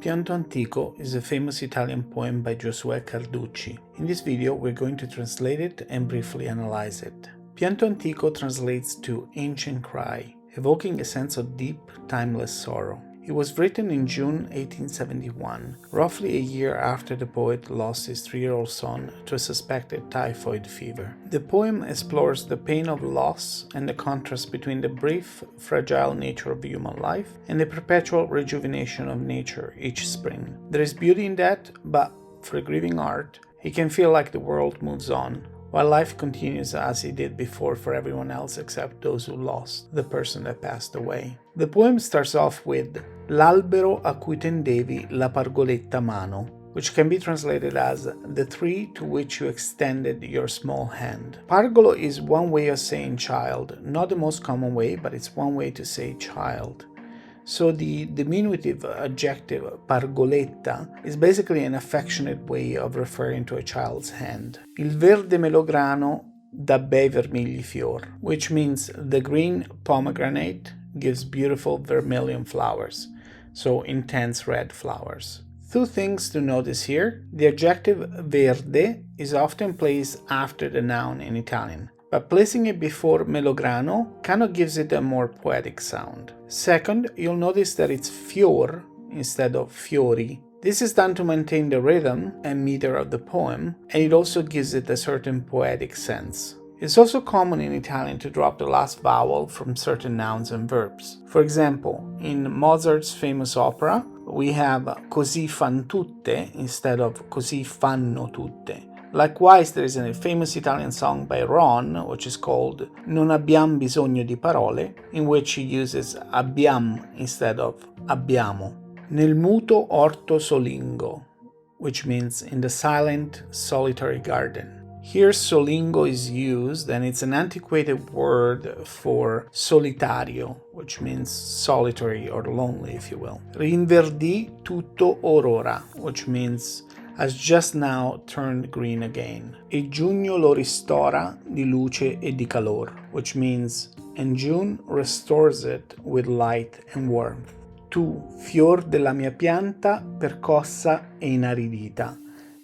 Pianto Antico is a famous Italian poem by Giosuè Carducci. In this video, we're going to translate it and briefly analyze it. Pianto Antico translates to ancient cry, evoking a sense of deep, timeless sorrow. It was written in June 1871, roughly a year after the poet lost his 3-year-old son to a suspected typhoid fever. The poem explores the pain of loss and the contrast between the brief, fragile nature of human life and the perpetual rejuvenation of nature each spring. There is beauty in that, but for a grieving heart, it can feel like the world moves on, while life continues as it did before for everyone else except those who lost the person that passed away. The poem starts off with L'albero a cui tendevi la pargoletta mano, which can be translated as the tree to which you extended your small hand. Pargolo is one way of saying child, not the most common way, but it's one way to say child. So the diminutive adjective pargoletta is basically an affectionate way of referring to a child's hand. Il verde melograno dà bei vermigli fior, which means the green pomegranate gives beautiful vermilion flowers, so intense red flowers. Two things to notice here. The adjective verde is often placed after the noun in Italian, but placing it before melograno kind of gives it a more poetic sound. Second, you'll notice that it's fior instead of fiori. This is done to maintain the rhythm and meter of the poem, and it also gives it a certain poetic sense. It's also common in Italian to drop the last vowel from certain nouns and verbs. For example, in Mozart's famous opera, we have così fan tutte instead of così fanno tutte. Likewise, there is a famous Italian song by Ron, which is called Non abbiam bisogno di parole, in which he uses abbiam instead of abbiamo. Nel muto orto solingo, which means in the silent, solitary garden. Here solingo is used, and it's an antiquated word for solitario, which means solitary or lonely, if you will. Rinverdì tutto aurora, which means has just now turned green again. E giugno lo ristora di luce e di calor, which means and June restores it with light and warmth. Tu, fior della mia pianta, percossa e inaridita,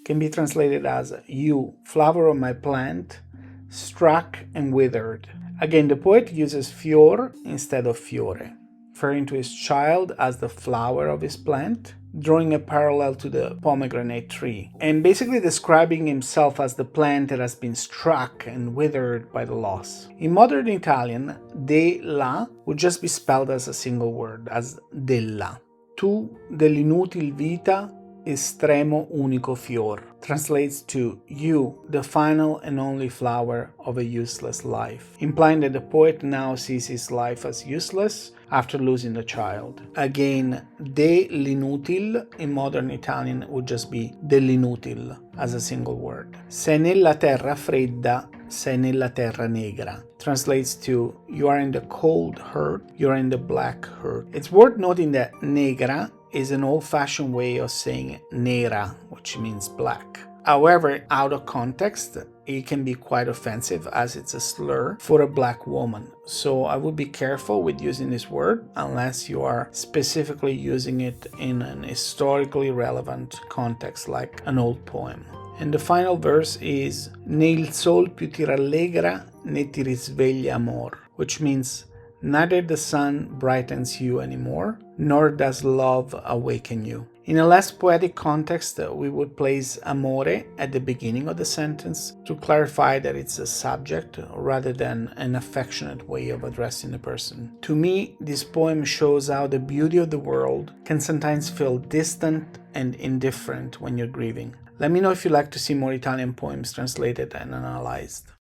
can be translated as you, flower of my plant, struck and withered. Again, the poet uses fior instead of fiore, referring to his child as the flower of his plant, drawing a parallel to the pomegranate tree, and basically describing himself as the plant that has been struck and withered by the loss. In modern Italian, de la would just be spelled as a single word, as della. Tu dell'inutil vita estremo unico fior, translates to you, the final and only flower of a useless life, implying that the poet now sees his life as useless after losing the child. Again, de l'inutil in modern Italian would just be dell'inutil as a single word. Sei nella terra fredda, sei nella terra negra, translates to you are in the cold hurt, you are in the black hurt. It's worth noting that negra is an old-fashioned way of saying nera, which means black. However, out of context, it can be quite offensive as it's a slur for a black woman. So I would be careful with using this word unless you are specifically using it in an historically relevant context like an old poem. And the final verse is Ne il sol più ti rallegra ne ti risveglia amor, which means neither the sun brightens you anymore, nor does love awaken you. In a less poetic context, we would place amore at the beginning of the sentence to clarify that it's a subject rather than an affectionate way of addressing the person. To me, this poem shows how the beauty of the world can sometimes feel distant and indifferent when you're grieving. Let me know if you'd like to see more Italian poems translated and analyzed.